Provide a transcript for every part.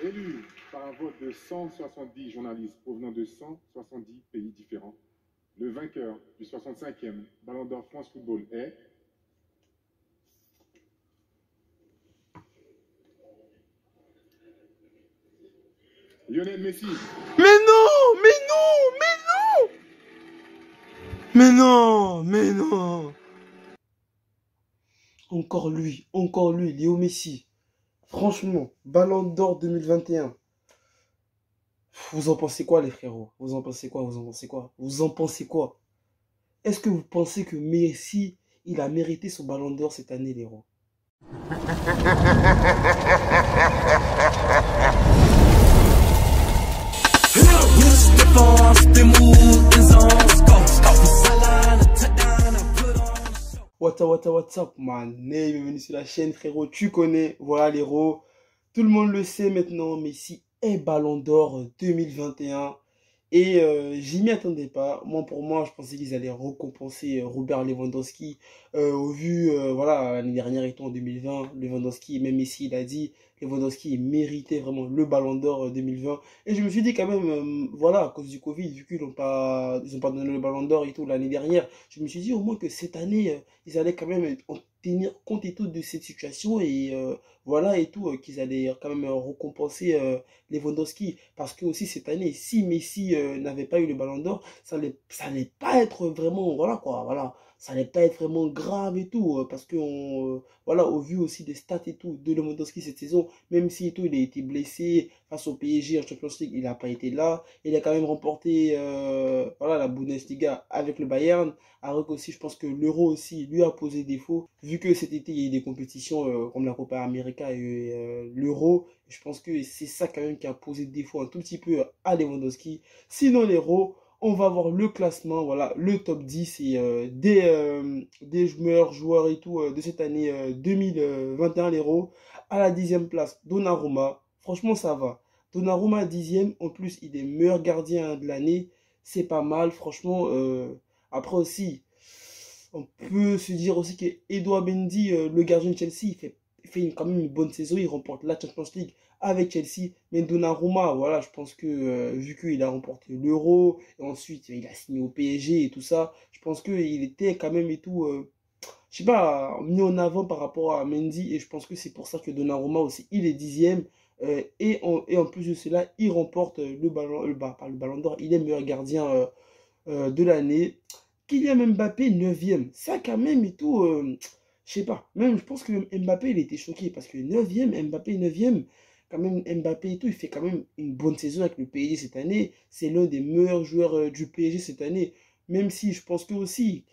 Élu par un vote de 170 journalistes provenant de 170 pays différents, le vainqueur du 65e Ballon d'Or France Football est Lionel Messi. Mais non, mais non, mais non, mais non, mais non. Encore lui, Léo Messi. Franchement, Ballon d'Or 2021. Vous en pensez quoi, les frérots? Vous en pensez quoi? Vous en pensez quoi? Vous en pensez quoi? Est-ce que vous pensez que Messi, il a mérité son Ballon d'Or cette année, les héros? What's up, man? Bienvenue sur la chaîne, frérot. Tu connais, voilà, les héros. Tout le monde le sait maintenant, Messi est Ballon d'Or 2021. Et j'y m'y attendais pas. Pour moi, je pensais qu'ils allaient récompenser Robert Lewandowski. Au vu, voilà, l'année dernière, étant en 2020, Lewandowski, même Messi, il a dit, Lewandowski méritait vraiment le Ballon d'Or 2020. Et je me suis dit quand même, voilà, à cause du Covid, vu qu'ils ils ont pas donné le Ballon d'Or et tout l'année dernière, je me suis dit au moins que cette année, ils allaient quand même en tenir compte et tout de cette situation et voilà et tout, qu'ils allaient quand même récompenser Lewandowski. Parce que aussi cette année, si Messi n'avait pas eu le Ballon d'Or, ça allait pas être vraiment, voilà quoi, voilà. Ça allait pas être vraiment grave et tout, parce que voilà, au vu aussi des stats et tout de Lewandowski cette saison, même si et tout, il a été blessé face au PSG en Champions League, il n'a pas été là. Il a quand même remporté voilà, la Bundesliga avec le Bayern. Alors aussi, je pense que l'Euro aussi lui a posé défaut, vu que cet été, il y a eu des compétitions comme la Copa América et l'Euro. Je pense que c'est ça quand même qui a posé défaut un tout petit peu à Lewandowski. Sinon, l'Euro, on va voir le classement, voilà, le top 10 et des joueurs et tout de cette année 2021, l'Euro. À la 10e place, Donnarumma. Franchement, ça va. Donnarumma 10e, en plus, il est meilleur gardien de l'année. C'est pas mal, franchement. Après aussi, on peut se dire aussi que Edouard Mendy, le gardien de Chelsea, il fait quand même une bonne saison. Il remporte la Champions League avec Chelsea. Mais Donnarumma, voilà, je pense que vu qu'il a remporté l'Euro, et ensuite il a signé au PSG et tout ça, je pense qu'il était quand même et tout, je sais pas, mis en avant par rapport à Mendy. Et je pense que c'est pour ça que Donnarumma aussi, il est 10e. Et en plus de cela, il remporte pas le ballon d'or. Il est meilleur gardien de l'année. Kylian Mbappé 9e. Ça quand même et tout, je sais pas. Même je pense que même Mbappé il était choqué parce que 9e, Mbappé 9e. Quand même Mbappé et tout, il fait quand même une bonne saison avec le PSG cette année. C'est l'un des meilleurs joueurs du PSG cette année. Même si je pense que aussi,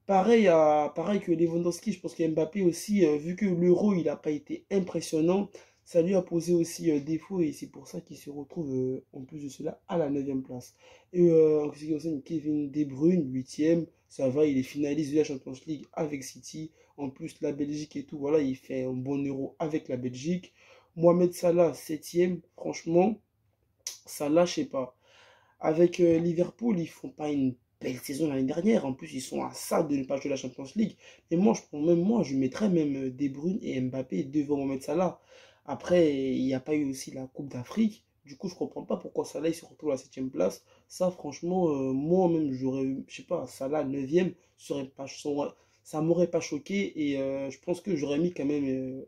pareil que Lewandowski, je pense que Mbappé aussi, vu que l'Euro il n'a pas été impressionnant, ça lui a posé aussi défaut et c'est pour ça qu'il se retrouve en plus de cela à la 9e place. Et en ce qui concerne Kevin De Bruyne, 8e, ça va, il est finaliste de la Champions League avec City. En plus, la Belgique et tout, voilà, il fait un bon Euro avec la Belgique. Mohamed Salah, 7e, franchement, Salah, je sais pas. Avec Liverpool, ils font pas une belle saison l'année dernière. En plus, ils sont à ça de ne pas jouer la Champions League. Et moi, je mettrais même De Bruyne et Mbappé devant Mohamed Salah. Après, il n'y a pas eu aussi la Coupe d'Afrique. Du coup, je comprends pas pourquoi Salah il se retrouve à la 7e place. Ça, franchement, moi-même, j'aurais eu, je sais pas, Salah 9e, ça m'aurait pas choqué. Et je pense que j'aurais mis quand même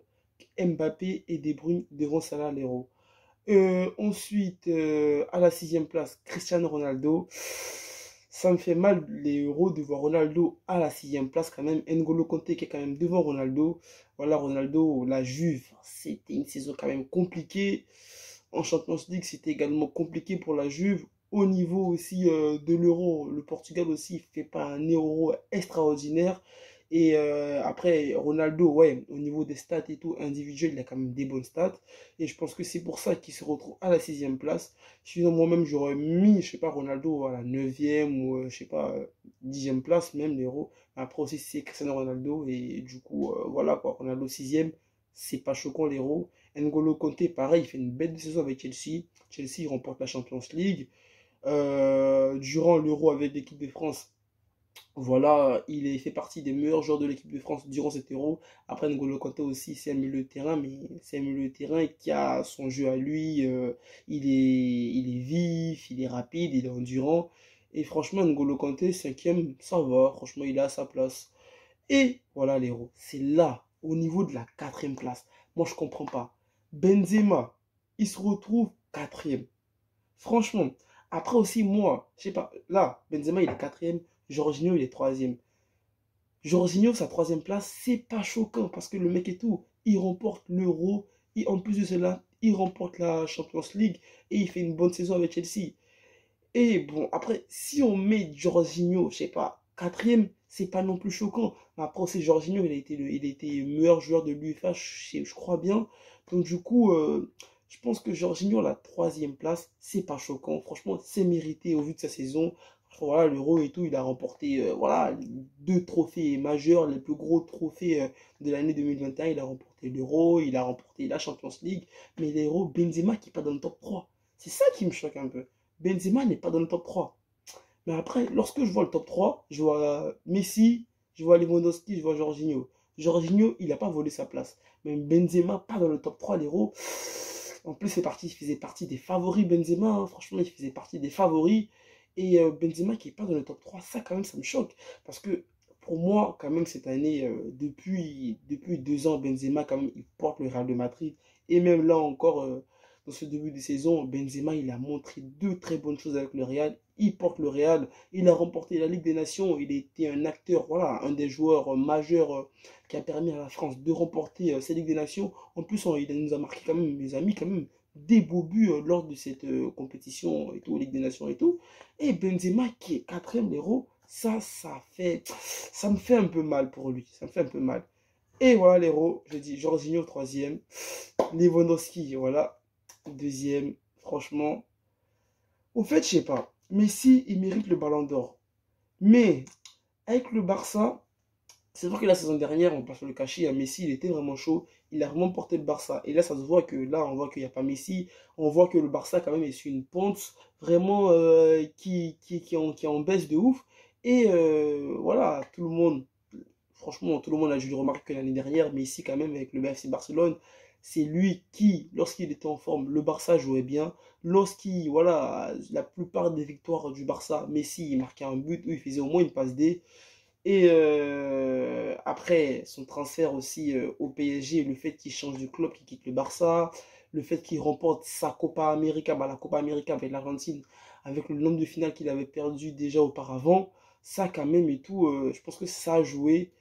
Mbappé et De Bruyne devant Salah, l'héros. Ensuite, à la 6e place, Cristiano Ronaldo. Ça me fait mal les euros de voir Ronaldo à la 6e place quand même. N'Golo Kanté qui est quand même devant Ronaldo. Voilà, Ronaldo, la Juve, c'était une saison quand même compliquée. En Champions League, c'était également compliqué pour la Juve. Au niveau aussi de l'euro, le Portugal aussi fait pas un euro extraordinaire. Et après, Ronaldo, ouais, au niveau des stats et tout, individuel, il a quand même des bonnes stats. Et je pense que c'est pour ça qu'il se retrouve à la 6e place. Sinon, moi-même, j'aurais mis, je sais pas, Ronaldo à la 9e ou, je sais pas, 10e place, même l'euro. Après aussi, c'est Cristiano Ronaldo. Et du coup, voilà quoi, Ronaldo 6e, c'est pas choquant l'euro. N'Golo Kanté, pareil, il fait une belle saison avec Chelsea. Chelsea remporte la Champions League. Durant l'Euro avec l'équipe de France, Voilà, fait partie des meilleurs joueurs de l'équipe de France durant cet Euro. Après, N'Golo Kanté aussi, c'est un milieu de terrain, mais c'est un milieu de terrain qui a son jeu à lui. Il est vif, il est rapide, il est endurant. Et franchement, N'Golo Kanté, cinquième, ça va. Franchement, il est à sa place. Et voilà l'Euro. C'est là, au niveau de la quatrième place. Moi, je comprends pas. Benzema, il se retrouve quatrième. Franchement, après aussi, moi, je sais pas, là, Benzema, il est quatrième, Jorginho, il est troisième. Jorginho, sa troisième place, c'est pas choquant parce que le mec et tout, il remporte l'Euro, et en plus de cela, il remporte la Champions League et il fait une bonne saison avec Chelsea. Et bon, après, si on met Jorginho, je sais pas, quatrième, c'est pas non plus choquant. Mais après aussi, Jorginho, il a été meilleur joueur de l'UEFA, je crois bien. Donc du coup, je pense que Jorginho, la troisième place, c'est pas choquant. Franchement, c'est mérité au vu de sa saison. Voilà, l'Euro et tout, il a remporté voilà, deux trophées majeurs, les plus gros trophées de l'année 2021. Il a remporté l'Euro, il a remporté la Champions League. Mais l'Euro, Benzema qui n'est pas dans le top 3. C'est ça qui me choque un peu. Benzema n'est pas dans le top 3. Mais après, lorsque je vois le top 3, je vois Messi, je vois Lewandowski, je vois Jorginho. Jorginho, il n'a pas volé sa place. Même Benzema, pas dans le top 3, l'héros. En plus, il faisait partie des favoris, Benzema. Hein. Franchement, il faisait partie des favoris. Et Benzema qui n'est pas dans le top 3, ça quand même, ça me choque. Parce que pour moi, quand même, cette année, depuis 2 ans, Benzema, quand même, il porte le Real de Madrid. Et même là encore, dans ce début de saison, Benzema, il a montré deux très bonnes choses avec le Real. Il porte le Real, il a remporté la Ligue des Nations, il était un acteur, voilà, un des joueurs majeurs qui a permis à la France de remporter cette Ligue des Nations. En plus, il nous a marqué quand même, mes amis, quand même, des beaux buts lors de cette compétition et tout, Ligue des Nations et tout. Et Benzema qui est quatrième l'Euro, ça me fait un peu mal pour lui, ça me fait un peu mal. Et voilà l'Euro, je dis Jorginho troisième, Lewandowski, voilà, deuxième, franchement. Au fait, je sais pas, Messi, il mérite le ballon d'or. Mais avec le Barça, c'est vrai que la saison dernière, on passe le cachet, à Messi, il était vraiment chaud. Il a vraiment porté le Barça. Et là, ça se voit que là, on voit qu'il n'y a pas Messi. On voit que le Barça, quand même, est sur une pente vraiment qui est en baisse de ouf. Et voilà, tout le monde, franchement, tout le monde a dû le remarquer que l'année dernière, Messi, quand même, avec le FC Barcelone, c'est lui qui, lorsqu'il était en forme, le Barça jouait bien. Voilà, la plupart des victoires du Barça, Messi, il marquait un but ou il faisait au moins une passe D. Et après, son transfert aussi au PSG, le fait qu'il change de club, qu'il quitte le Barça, le fait qu'il remporte sa Copa América, bah, la Copa América avec l'Argentine, avec le nombre de finales qu'il avait perdu déjà auparavant, ça quand même et tout, je pense que ça a joué.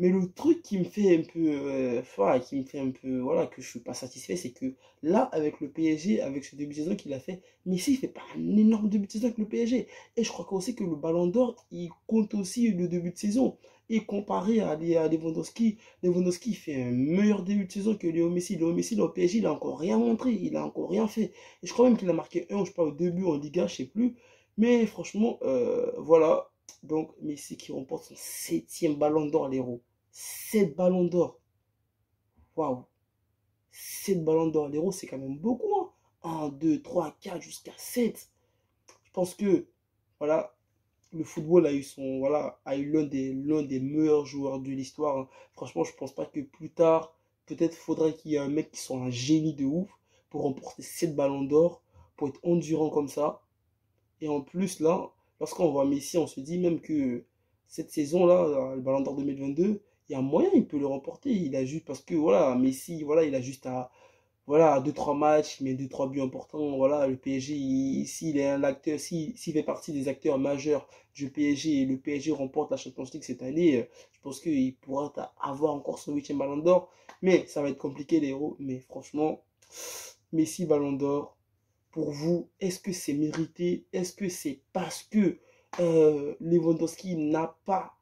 Mais le truc qui me fait un peu, voilà, qui me fait un peu, voilà, que je suis pas satisfait, c'est que là, avec le PSG, avec ce début de saison qu'il a fait, Messi, il fait pas un énorme début de saison avec le PSG. Et je crois aussi que le Ballon d'Or, il compte aussi le début de saison. Et comparé à Lewandowski, Lewandowski fait un meilleur début de saison que Léo Messi. Léo Messi, là, au PSG, il a encore rien montré, il a encore rien fait. Et je crois même qu'il a marqué un, je sais pas, au début en Liga, je sais plus. Mais franchement, voilà. Donc, Messi qui remporte son septième Ballon d'Or, l'Héros. 7 Ballons d'Or. Waouh. 7 Ballons d'Or, l'Héros, c'est quand même beaucoup. Hein. 1, 2, 3, 4, jusqu'à 7. Je pense que, voilà, le football a eu l'un des meilleurs joueurs de l'histoire. Hein. Franchement, je pense pas que plus tard, peut-être faudrait qu'il y ait un mec qui soit un génie de ouf pour remporter 7 ballons d'or, pour être endurant comme ça. Et en plus, là, lorsqu'on voit Messi, on se dit même que cette saison-là, le ballon d'or 2022, il y a moyen, il peut le remporter. Il a juste, parce que voilà, Messi, voilà, il a juste à voilà, deux trois matchs, mais deux trois buts importants. Voilà, le PSG, s'il est un acteur, s'il fait partie des acteurs majeurs du PSG et le PSG remporte la Champions League cette année, je pense qu'il pourra avoir encore son huitième ballon d'or. Mais ça va être compliqué, les héros. Mais franchement, Messi ballon d'or, pour vous, est-ce que c'est mérité? Est-ce que c'est parce que Lewandowski n'a pas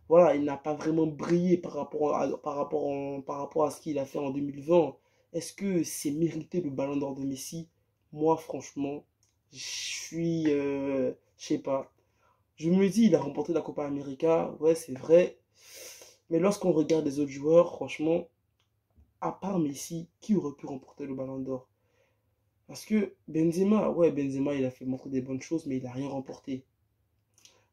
voilà, il n'a pas vraiment brillé par rapport à ce qu'il a fait en 2020. Est-ce que c'est mérité le ballon d'or de Messi? Moi, franchement, je sais pas. Je me dis, il a remporté la Copa América, ouais, c'est vrai. Mais lorsqu'on regarde les autres joueurs, franchement, à part Messi, qui aurait pu remporter le ballon d'or? Parce que Benzema, ouais, Benzema, il a fait montrer des bonnes choses, mais il n'a rien remporté.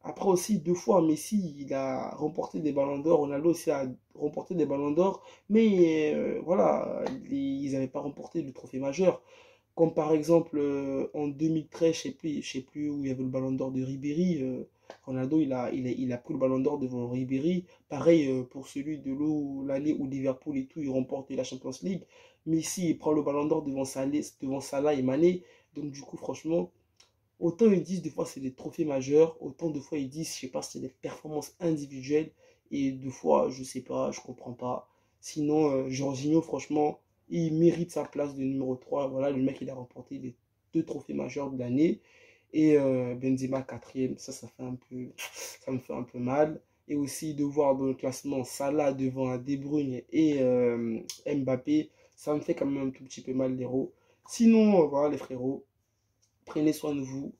Après aussi, 2 fois, Messi, il a remporté des ballons d'or. Ronaldo aussi a remporté des ballons d'or. Mais voilà, ils n'avaient pas remporté le trophée majeur. Comme par exemple en 2013, je sais plus où il y avait le ballon d'or de Ribéry. Ronaldo, il a pris le ballon d'or devant Ribéry. Pareil pour celui de l'année où Liverpool et tout, ils remportent la Champions League. Messi, il prend le ballon d'or devant Salah et Mané. Donc du coup, franchement, autant ils disent des fois c'est des trophées majeurs, autant de fois ils disent, je sais pas, c'est des performances individuelles. Et deux fois, je sais pas, je comprends pas. Sinon, Jorginho, franchement, il mérite sa place de numéro 3. Voilà, le mec, il a remporté les 2 trophées majeurs de l'année. Et Benzema quatrième, ça fait un peu, ça me fait un peu mal. Et aussi de voir dans le classement Salah devant De Bruyne et Mbappé, ça me fait quand même un tout petit peu mal, les héros. Sinon, voilà les frérots, prenez soin de vous,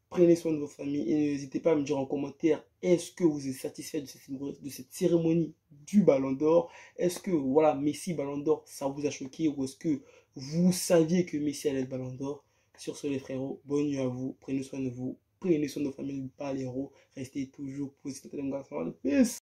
prenez soin de vos familles et n'hésitez pas à me dire en commentaire, est-ce que vous êtes satisfait de cette cérémonie du Ballon d'Or? Est-ce que voilà, Messi Ballon d'Or, ça vous a choqué ou est-ce que vous saviez que Messi allait être Ballon d'Or? Sur ce les frérots, bonne nuit à vous, prenez soin de vous, prenez soin de vos familles, pas les héros, restez toujours positifs. Peace.